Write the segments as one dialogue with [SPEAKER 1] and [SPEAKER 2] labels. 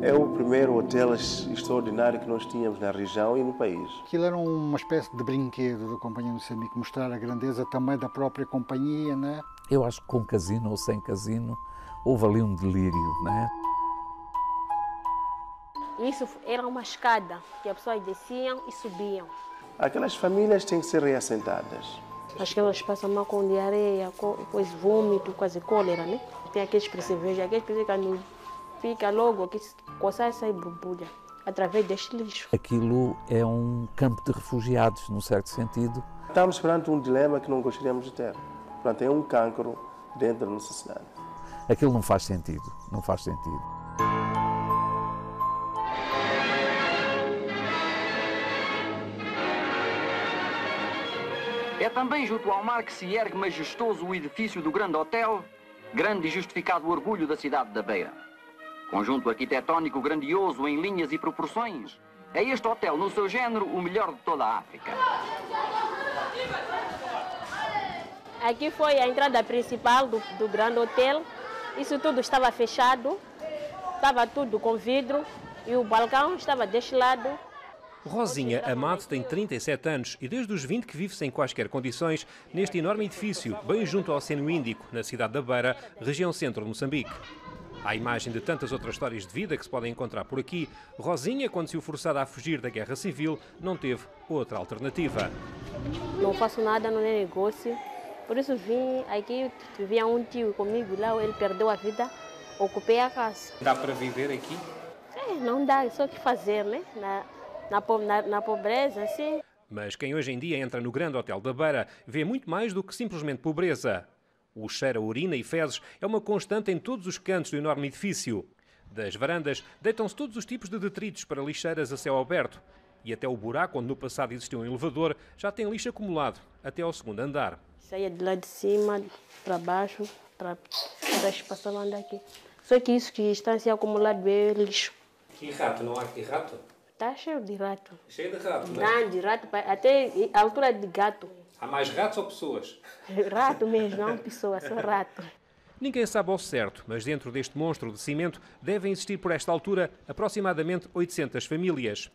[SPEAKER 1] É o primeiro hotel extraordinário que nós tínhamos na região e no país.
[SPEAKER 2] Aquilo era uma espécie de brinquedo da Companhia de Moçambique, mostrar a grandeza também da própria companhia, né?
[SPEAKER 3] Eu acho que com casino ou sem casino houve ali um delírio, né?
[SPEAKER 4] Isso era uma escada que as pessoas desciam e subiam.
[SPEAKER 1] Aquelas famílias têm que ser reassentadas.
[SPEAKER 4] Acho que elas passam mal com diarreia, depois vômito, quase cólera, né? Tem aqueles percevejos, aqueles percevejos que fica logo aqui, coçar e sai borbulha, através deste lixo.
[SPEAKER 3] Aquilo é um campo de refugiados, num certo sentido.
[SPEAKER 1] Estamos perante um dilema que não gostaríamos de ter. Portanto, é um cancro dentro da nossa cidade.
[SPEAKER 3] Aquilo não faz sentido, não faz sentido.
[SPEAKER 5] É também junto ao mar que se ergue majestoso o edifício do Grande Hotel, grande e justificado orgulho da cidade da Beira. Conjunto arquitetónico grandioso em linhas e proporções, é este hotel, no seu género, o melhor de toda a África.
[SPEAKER 4] Aqui foi a entrada principal do Grande Hotel. Isso tudo estava fechado, estava tudo com vidro e o balcão estava deste lado.
[SPEAKER 6] Rosinha Amado tem 37 anos e desde os 20 que vive sem quaisquer condições neste enorme edifício, bem junto ao Oceano Índico, na cidade da Beira, região centro de Moçambique. À imagem de tantas outras histórias de vida que se podem encontrar por aqui, Rosinha, quando se viu forçada a fugir da guerra civil, não teve outra alternativa.
[SPEAKER 4] Não faço nada, não é negócio. Por isso vim aqui, vivia um tio comigo lá, ele perdeu a vida, ocupei a casa.
[SPEAKER 6] Dá para viver aqui?
[SPEAKER 4] Não dá, só o que fazer, né? Na pobreza, assim.
[SPEAKER 6] Mas quem hoje em dia entra no Grande Hotel da Beira vê muito mais do que simplesmente pobreza. O cheiro a urina e fezes é uma constante em todos os cantos do enorme edifício. Das varandas deitam-se todos os tipos de detritos para lixeiras a céu aberto. E até o buraco onde no passado existiu um elevador já tem lixo acumulado, até ao segundo andar.
[SPEAKER 4] Saía de lá de cima, para baixo, para passavam andar aqui. Só que isso que está assim acumulado é lixo.
[SPEAKER 6] Que rato? Não há aqui rato?
[SPEAKER 4] Está cheio de rato.
[SPEAKER 6] Cheio de rato, não
[SPEAKER 4] é? Não, de rato, até a altura de gato.
[SPEAKER 6] Há mais ratos ou pessoas?
[SPEAKER 4] Rato mesmo, não pessoa, só rato.
[SPEAKER 6] Ninguém sabe ao certo, mas dentro deste monstro de cimento devem existir por esta altura aproximadamente 800 famílias.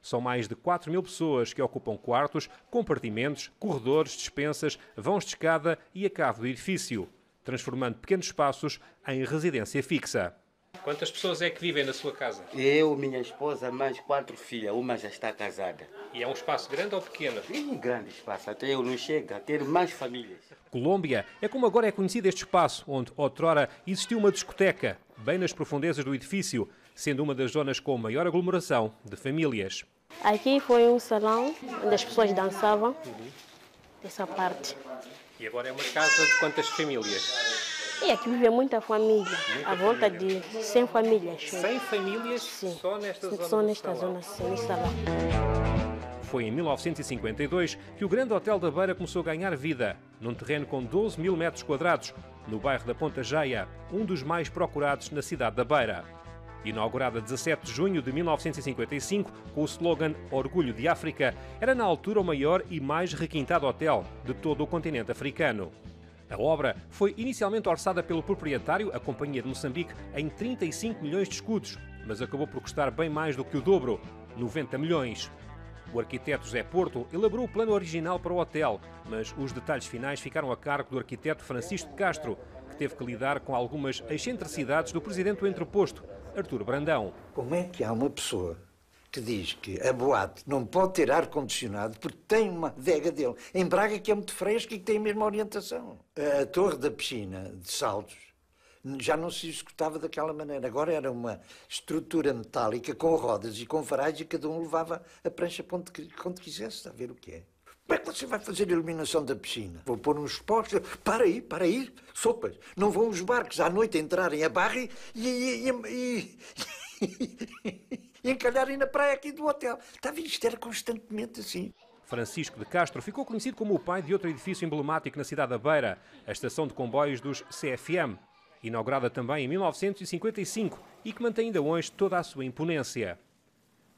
[SPEAKER 6] São mais de 4.000 pessoas que ocupam quartos, compartimentos, corredores, despensas, vãos de escada e a cave do edifício, transformando pequenos espaços em residência fixa. Quantas pessoas é que vivem na sua casa?
[SPEAKER 7] Eu, minha esposa, mais 4 filhas. Uma já está casada.
[SPEAKER 6] E é um espaço grande ou pequeno?
[SPEAKER 7] Um grande espaço, até eu não chego a ter mais famílias.
[SPEAKER 6] Colômbia é como agora é conhecido este espaço, onde outrora existiu uma discoteca, bem nas profundezas do edifício, sendo uma das zonas com maior aglomeração de famílias.
[SPEAKER 4] Aqui foi um salão onde as pessoas dançavam, dessa parte.
[SPEAKER 6] E agora é uma casa de quantas famílias?
[SPEAKER 4] E aqui vive muita família, à volta de 100 famílias.
[SPEAKER 6] 100 famílias? Sim. Só nesta zona?
[SPEAKER 4] Só nesta zona, sim, neste salão.
[SPEAKER 6] Foi em 1952 que o Grande Hotel da Beira começou a ganhar vida, num terreno com 12.000 metros quadrados, no bairro da Ponta Jeia, um dos mais procurados na cidade da Beira. Inaugurada 17 de junho de 1955, com o slogan Orgulho de África, era na altura o maior e mais requintado hotel de todo o continente africano. A obra foi inicialmente orçada pelo proprietário, a Companhia de Moçambique, em 35 milhões de escudos, mas acabou por custar bem mais do que o dobro, 90 milhões. O arquiteto José Porto elaborou o plano original para o hotel, mas os detalhes finais ficaram a cargo do arquiteto Francisco de Castro, que teve que lidar com algumas excentricidades do presidente do entreposto, Artur Brandão.
[SPEAKER 8] Como é que há uma pessoa que diz que a boate não pode ter ar-condicionado porque tem uma adega dele em Braga que é muito fresca e que tem a mesma orientação? A torre da piscina de Saldos já não se executava daquela maneira. Agora era uma estrutura metálica com rodas e com farais e cada um levava a prancha quando quisesse, está a ver o que é. Como é que você vai fazer a iluminação da piscina? Vou pôr uns postos. Para aí, sopas. Não vão os barcos à noite entrarem a barra e encalharem na praia aqui do hotel. Está a ver, isto era constantemente assim.
[SPEAKER 6] Francisco de Castro ficou conhecido como o pai de outro edifício emblemático na cidade da Beira, a estação de comboios dos CFM, inaugurada também em 1955 e que mantém ainda hoje toda a sua imponência.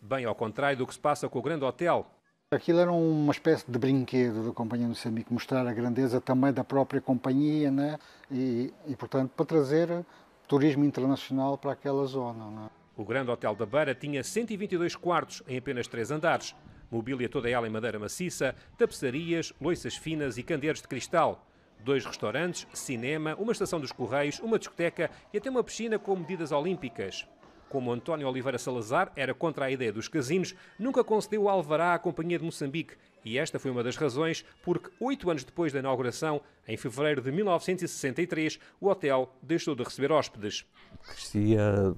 [SPEAKER 6] Bem ao contrário do que se passa com o Grande Hotel.
[SPEAKER 2] Aquilo era uma espécie de brinquedo da Companhia de Moçambique, mostrar a grandeza também da própria companhia, né? E portanto, para trazer turismo internacional para aquela zona, né?
[SPEAKER 6] O Grande Hotel da Beira tinha 122 quartos em apenas 3 andares. Mobília toda ela em madeira maciça, tapeçarias, louças finas e candeeiros de cristal. 2 restaurantes, cinema, uma estação dos Correios, uma discoteca e até uma piscina com medidas olímpicas. Como António Oliveira Salazar era contra a ideia dos casinos, nunca concedeu o alvará à Companhia de Moçambique. E esta foi uma das razões porque, 8 anos depois da inauguração, em fevereiro de 1963, o hotel deixou de receber hóspedes.
[SPEAKER 3] Crescia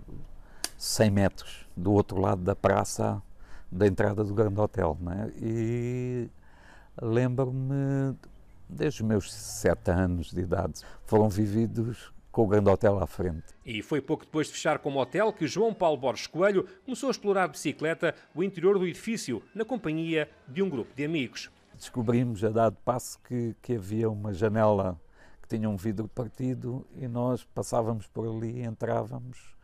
[SPEAKER 3] 100 metros do outro lado da praça da entrada do Grande Hotel, não é? E lembro-me, desde os meus 7 anos de idade, foram vividos com o Grande Hotel à frente.
[SPEAKER 6] E foi pouco depois de fechar como hotel que João Paulo Borges Coelho começou a explorar de bicicleta o interior do edifício, na companhia de um grupo de amigos.
[SPEAKER 3] Descobrimos a dado passo que havia uma janela que tinha um vidro partido e nós passávamos por ali, entrávamos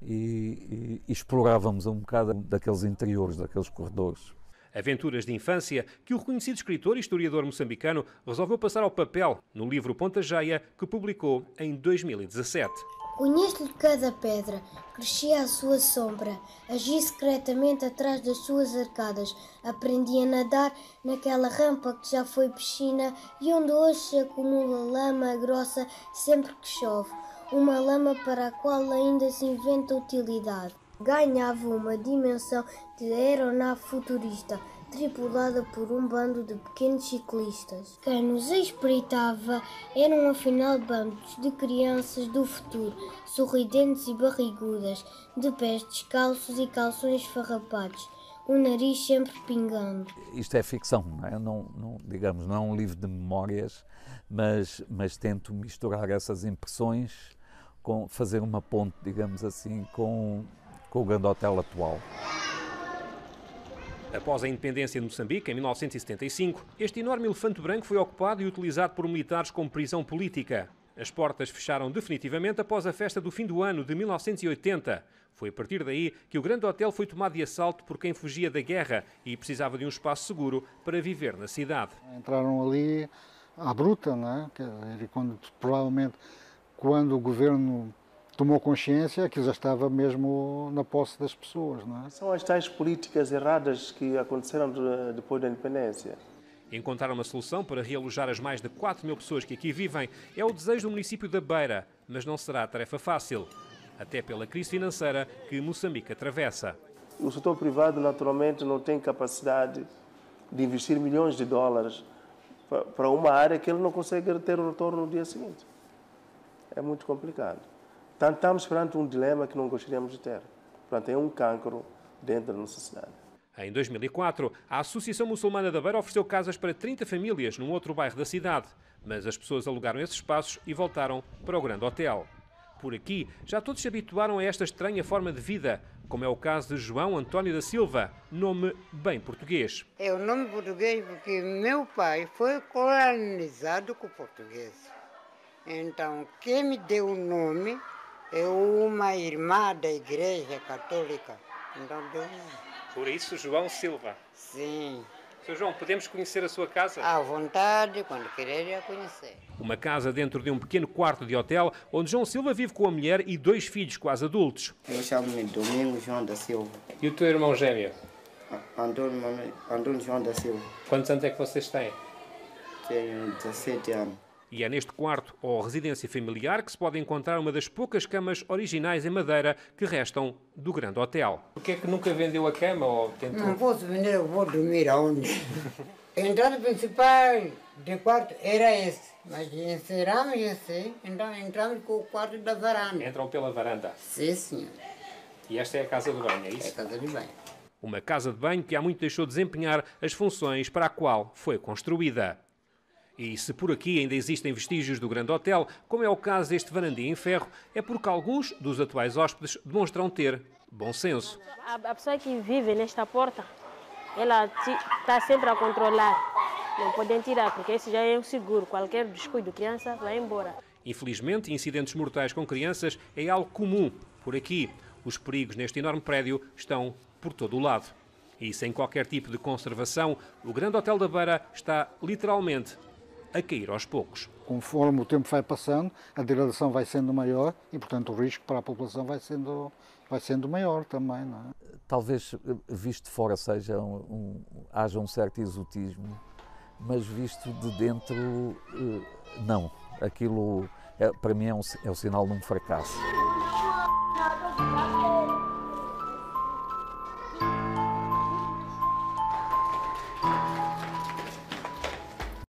[SPEAKER 3] e explorávamos um bocado daqueles interiores, daqueles corredores.
[SPEAKER 6] Aventuras de infância que o reconhecido escritor e historiador moçambicano resolveu passar ao papel no livro Ponta Jaia, que publicou em 2017.
[SPEAKER 9] Conheço-lhe cada pedra, crescia à sua sombra, agi secretamente atrás das suas arcadas, aprendi a nadar naquela rampa que já foi piscina e onde hoje se acumula lama grossa sempre que chove, uma lama para a qual ainda se inventa utilidade. Ganhava uma dimensão de aeronave futurista, tripulada por um bando de pequenos ciclistas. Quem nos espreitava eram afinal bandos de crianças do futuro, sorridentes e barrigudas, de pés descalços e calções farrapados, o nariz sempre pingando.
[SPEAKER 3] Isto é ficção, não é? Digamos, não é um livro de memórias, mas tento misturar essas impressões, fazer uma ponte, digamos assim, com o Grande Hotel atual.
[SPEAKER 6] Após a independência de Moçambique, em 1975, este enorme elefante branco foi ocupado e utilizado por militares como prisão política. As portas fecharam definitivamente após a festa do fim do ano de 1980. Foi a partir daí que o Grande Hotel foi tomado de assalto por quem fugia da guerra e precisava de um espaço seguro para viver na cidade.
[SPEAKER 2] Entraram ali à bruta, não é? Provavelmente quando o governo tomou consciência que já estava mesmo na posse das pessoas, não é?
[SPEAKER 1] São as tais políticas erradas que aconteceram depois da independência.
[SPEAKER 6] Encontrar uma solução para realojar as mais de 4.000 pessoas que aqui vivem é o desejo do município da Beira, mas não será tarefa fácil, até pela crise financeira que Moçambique atravessa.
[SPEAKER 1] O setor privado, naturalmente, não tem capacidade de investir milhões de dólares para uma área que ele não consegue ter o retorno no dia seguinte. É muito complicado. Portanto, estamos perante um dilema que não gostaríamos de ter. Portanto, é um cancro dentro da nossa cidade.
[SPEAKER 6] Em 2004, a Associação Muçulmana da Beira ofereceu casas para 30 famílias num outro bairro da cidade, mas as pessoas alugaram esses espaços e voltaram para o Grande Hotel. Por aqui, já todos se habituaram a esta estranha forma de vida, como é o caso de João António da Silva, nome bem português.
[SPEAKER 10] É o nome português porque meu pai foi colonizado com o português. Então, quem me deu o nome é uma irmã da Igreja Católica. Então, deu o nome.
[SPEAKER 6] Por isso, João Silva.
[SPEAKER 10] Sim.
[SPEAKER 6] Sr. João, podemos conhecer a sua casa?
[SPEAKER 10] À vontade, quando querer, conhecer.
[SPEAKER 6] Uma casa dentro de um pequeno quarto de hotel, onde João Silva vive com a mulher e 2 filhos quase adultos.
[SPEAKER 11] Eu chamo-me Domingo João da Silva.
[SPEAKER 6] E o teu irmão gêmeo?
[SPEAKER 11] Antônio João da Silva.
[SPEAKER 6] Quantos anos é que vocês têm?
[SPEAKER 11] Tenho 17 anos.
[SPEAKER 6] E é neste quarto ou residência familiar que se pode encontrar uma das poucas camas originais em madeira que restam do Grande Hotel. Por que é que nunca vendeu a cama ou tentou?
[SPEAKER 10] Não posso vender, eu vou dormir aonde? A entrada principal do quarto era esse, mas encerramos esse, então entramos com o quarto da varanda.
[SPEAKER 6] Entram pela varanda?
[SPEAKER 10] Sim, senhor.
[SPEAKER 6] E esta é a casa de banho, é isso?
[SPEAKER 10] É a casa de banho.
[SPEAKER 6] Uma casa de banho que há muito deixou de desempenhar as funções para a qual foi construída. E se por aqui ainda existem vestígios do Grande Hotel, como é o caso deste varandim em ferro, é porque alguns dos atuais hóspedes demonstram ter bom senso.
[SPEAKER 4] A pessoa que vive nesta porta, ela está sempre a controlar. Não podem tirar, porque esse já é um seguro. Qualquer descuido, criança vai embora.
[SPEAKER 6] Infelizmente, incidentes mortais com crianças é algo comum por aqui. Os perigos neste enorme prédio estão por todo o lado. E sem qualquer tipo de conservação, o Grande Hotel da Beira está literalmente a cair aos poucos.
[SPEAKER 2] Conforme o tempo vai passando, a degradação vai sendo maior e, portanto, o risco para a população vai sendo maior também, não é?
[SPEAKER 3] Talvez, visto de fora, haja um certo exotismo, mas visto de dentro, não. Aquilo, para mim, é o sinal de um fracasso.